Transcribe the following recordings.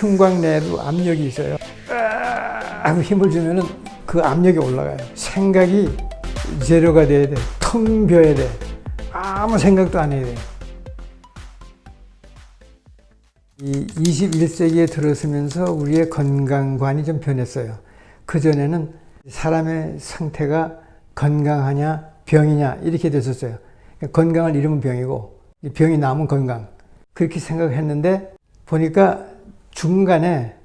흉곽 내에도 압력이 있어요. 하고 힘을 주면은 그 압력이 올라가요. 생각이 제로가 돼야 돼. 텅 비어야 돼. 아무 생각도 안 해야 돼. 이 21세기에 들어서면서 우리의 건강관이 좀 변했어요. 그전에는 사람의 상태가 건강하냐 병이냐 이렇게 됐었어요. 건강을 잃으면 병이고 병이 나면 건강. 그렇게 생각했는데 보니까 중간에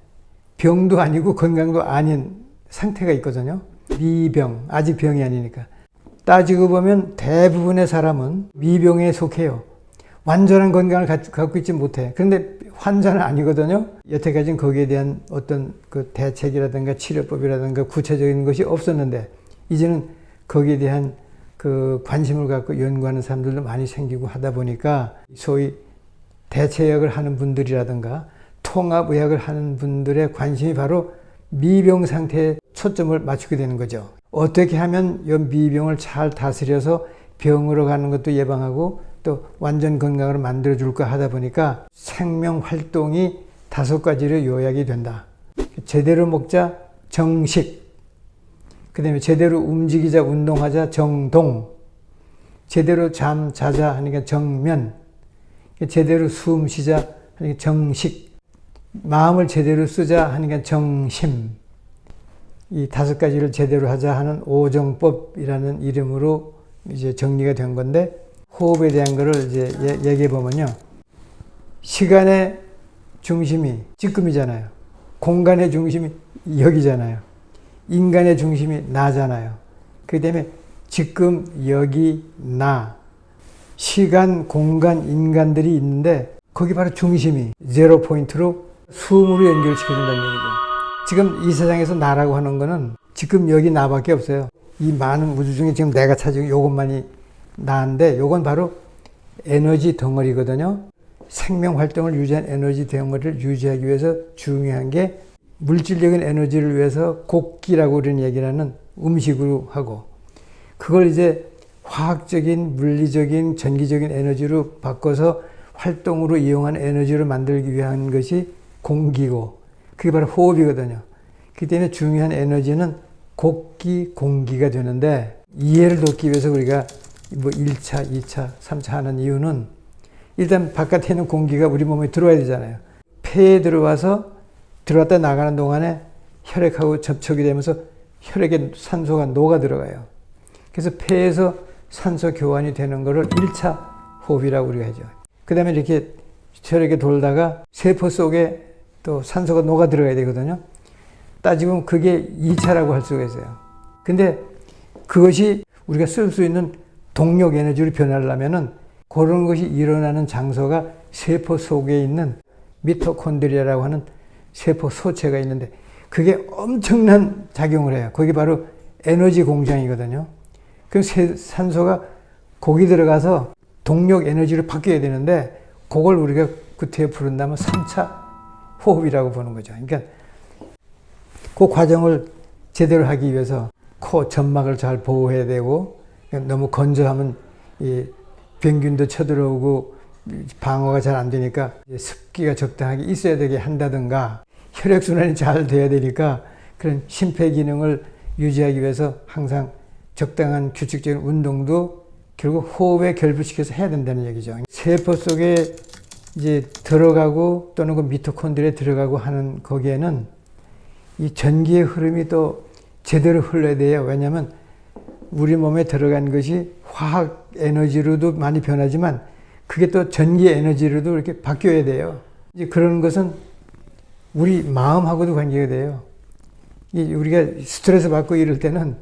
병도 아니고 건강도 아닌 상태가 있거든요. 미병, 아직 병이 아니니까. 따지고 보면 대부분의 사람은 미병에 속해요. 완전한 건강을 갖고 있지 못해. 그런데 환자는 아니거든요. 여태까지는 거기에 대한 어떤 그 대책이라든가 치료법이라든가 구체적인 것이 없었는데 이제는 거기에 대한 그 관심을 갖고 연구하는 사람들도 많이 생기고 하다 보니까 소위 대체약을 하는 분들이라든가 통합의학을 하는 분들의 관심이 바로 미병 상태에 초점을 맞추게 되는 거죠. 어떻게 하면 이 미병을 잘 다스려서 병으로 가는 것도 예방하고 또 완전 건강으로 만들어줄까 하다 보니까 생명 활동이 5가지로 요약이 된다. 제대로 먹자 정식, 그 다음에 제대로 움직이자 운동하자 정동, 제대로 자자 하니까 정면, 제대로 숨 쉬자 하니까 정식, 마음을 제대로 쓰자 하니까 정심. 이 5가지를 제대로 하자 하는 오정법이라는 이름으로 이제 정리가 된 건데, 호흡에 대한 거를 이제 얘기해 보면요. 시간의 중심이 지금이잖아요. 공간의 중심이 여기잖아요. 인간의 중심이 나잖아요. 그 다음에 지금, 여기, 나. 시간, 공간, 인간들이 있는데 거기 바로 중심이 제로 포인트로 숨으로 연결시켜준다는 얘기죠. 지금 이 세상에서 나라고 하는 거는 지금 여기 나밖에 없어요. 이 많은 우주 중에 지금 내가 찾은 이것만이 나인데 이건 바로 에너지 덩어리거든요. 생명 활동을 유지한 에너지 덩어리를 유지하기 위해서 중요한 게 물질적인 에너지를 위해서 곡기라고 그런 얘기를 하는 음식으로 하고 그걸 이제 화학적인, 물리적인, 전기적인 에너지로 바꿔서 활동으로 이용한 에너지를 만들기 위한 것이 공기고 그게 바로 호흡이거든요. 그 때문에 중요한 에너지는 곡기, 공기가 되는데 이해를 돕기 위해서 우리가 뭐 1차, 2차, 3차 하는 이유는 일단 바깥에 있는 공기가 우리 몸에 들어와야 되잖아요. 폐에 들어왔다 나가는 동안에 혈액하고 접촉이 되면서 혈액에 산소가 녹아 들어가요. 그래서 폐에서 산소 교환이 되는 거를 1차 호흡이라고 우리가 하죠. 그 다음에 이렇게 혈액에 돌다가 세포 속에 또 산소가 녹아 들어가야 되거든요. 따지면 그게 2차라고 할 수가 있어요. 근데 그것이 우리가 쓸 수 있는 동력 에너지로 변하려면은 그런 것이 일어나는 장소가 세포 속에 있는 미토콘드리아라고 하는 세포 소체가 있는데 그게 엄청난 작용을 해요. 그게 바로 에너지 공장이거든요. 그럼 산소가 거기 들어가서 동력 에너지로 바뀌어야 되는데 그걸 우리가 그때 부른다면 3차 호흡이라고 보는 거죠. 그러니까 그 과정을 제대로 하기 위해서 코 점막을 잘 보호해야 되고 너무 건조하면 이 병균도 쳐들어오고 방어가 잘 안 되니까 습기가 적당하게 있어야 되게 한다든가 혈액순환이 잘 돼야 되니까 그런 심폐 기능을 유지하기 위해서 항상 적당한 규칙적인 운동도 결국 호흡에 결부시켜서 해야 된다는 얘기죠. 세포 속에 이제 들어가고 또는 그 미토콘드리아에 들어가고 하는 거기에는 이 전기의 흐름이 또 제대로 흘러야 돼요. 왜냐하면 우리 몸에 들어간 것이 화학 에너지로도 많이 변하지만 그게 또 전기 에너지로도 이렇게 바뀌어야 돼요. 이제 그런 것은 우리 마음하고도 관계가 돼요. 우리가 스트레스 받고 이럴 때는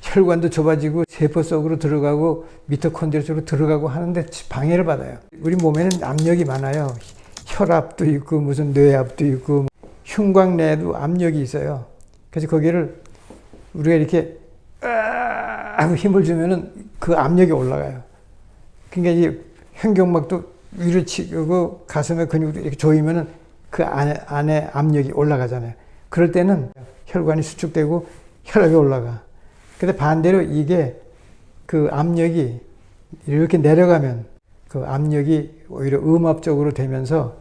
혈관도 좁아지고 세포 속으로 들어가고 미토콘드리아 쪽으로 들어가고 하는데 방해를 받아요. 우리 몸에는 압력이 많아요. 혈압도 있고 무슨 뇌압도 있고 흉곽 내에도 압력이 있어요. 그래서 거기를 우리가 이렇게 하고 힘을 주면은 그 압력이 올라가요. 그러니까 이제 횡격막도 위로 치고 가슴에 근육도 이렇게 조이면은 그 안에 압력이 올라가잖아요. 그럴 때는 혈관이 수축되고 혈압이 올라가. 근데 반대로 이게 그 압력이 이렇게 내려가면 그 압력이 오히려 음압적으로 되면서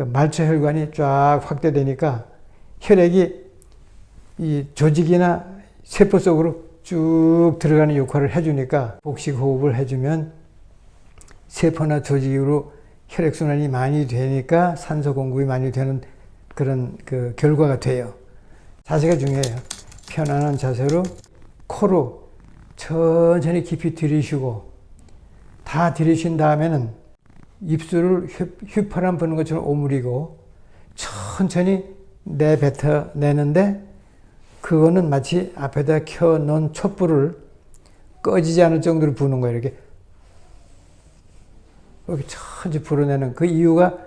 그 말초 혈관이 쫙 확대되니까 혈액이 이 조직이나 세포 속으로 쭉 들어가는 역할을 해주니까 복식 호흡을 해주면 세포나 조직으로 혈액순환이 많이 되니까 산소 공급이 많이 되는 그런 그 결과가 돼요. 자세가 중요해요. 편안한 자세로 코로 천천히 깊이 들이쉬고 다 들이쉰 다음에는 입술을 휘파람 부는 것처럼 오므리고 천천히 내뱉어내는데 그거는 마치 앞에다 켜놓은 촛불을 꺼지지 않을 정도로 부는 거예요. 이렇게 천천히 불어내는 그 이유가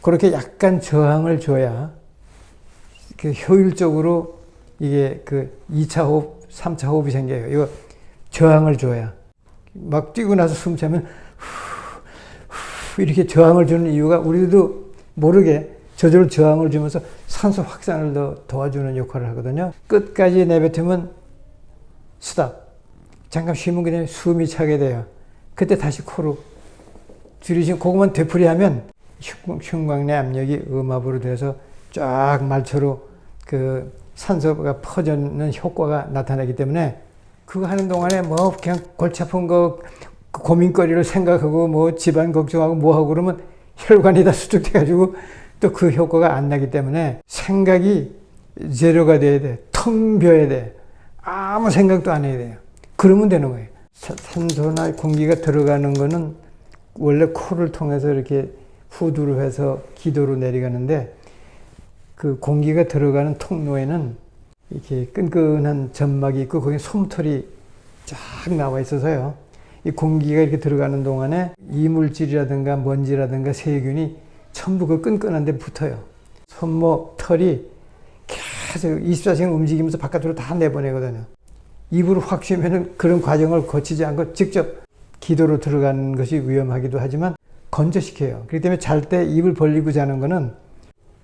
그렇게 약간 저항을 줘야 그 효율적으로 이게 그 2차 호흡, 3차 호흡이 생겨요. 이거 저항을 줘야. 막 뛰고 나서 숨 차면 이렇게 저항을 주는 이유가 우리도 모르게 저절로 저항을 주면서 산소 확산을 더 도와주는 역할을 하거든요. 끝까지 내뱉으면 스탑. 잠깐 쉬면 그냥 숨이 차게 돼요. 그때 다시 코로 들이쉬면 그것만 되풀이하면 흉곽 내 압력이 음압으로 돼서 쫙 말초로 그 산소가 퍼지는 효과가 나타나기 때문에 그거 하는 동안에 뭐 그냥 골치 아픈 거 고민거리를 생각하고 뭐 집안 걱정하고 뭐 하고 그러면 혈관이 다 수축돼가지고 또 그 효과가 안 나기 때문에 생각이 제로가 돼야 돼. 텅 비어야 돼. 아무 생각도 안 해야 돼요. 그러면 되는 거예요. 산소나 공기가 들어가는 거는 원래 코를 통해서 이렇게 후두로 해서 기도로 내려가는데 그 공기가 들어가는 통로에는 이렇게 끈끈한 점막이 있고 거기에 솜털이 쫙 나와 있어서요. 이 공기가 이렇게 들어가는 동안에 이물질이라든가 먼지라든가 세균이 전부 그 끈끈한 데 붙어요. 손목 털이 계속 24시간 움직이면서 바깥으로 다 내보내거든요. 입으로 확 쉬면은 그런 과정을 거치지 않고 직접 기도로 들어가는 것이 위험하기도 하지만 건조시켜요. 그렇기 때문에 잘 때 입을 벌리고 자는 거는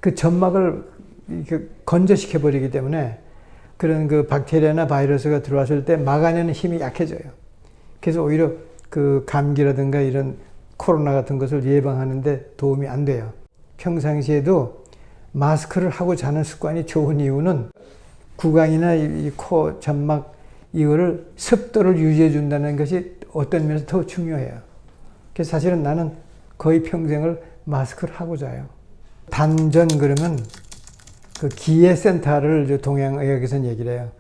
그 점막을 이렇게 건조시켜 버리기 때문에 그런 그 박테리아나 바이러스가 들어왔을 때 막아내는 힘이 약해져요. 그래서 오히려 그 감기라든가 이런 코로나 같은 것을 예방하는데 도움이 안 돼요. 평상시에도 마스크를 하고 자는 습관이 좋은 이유는 구강이나 이 코 점막 이거를 습도를 유지해 준다는 것이 어떤 면에서 더 중요해요. 그래서 사실은 나는 거의 평생을 마스크를 하고 자요. 단전 그러면 그 기회센터를 동양의학에서는 얘기를 해요.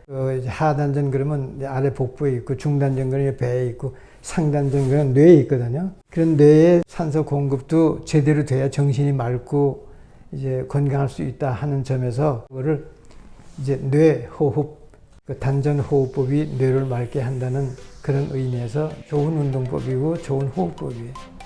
하단전 그러면 아래 복부에 있고, 중단전 그러면 배에 있고, 상단전 그러면 뇌에 있거든요. 그런 뇌에 산소 공급도 제대로 돼야 정신이 맑고 이제 건강할 수 있다 하는 점에서 그거를 이제 뇌 호흡, 그 단전 호흡법이 뇌를 맑게 한다는 그런 의미에서 좋은 운동법이고 좋은 호흡법이에요.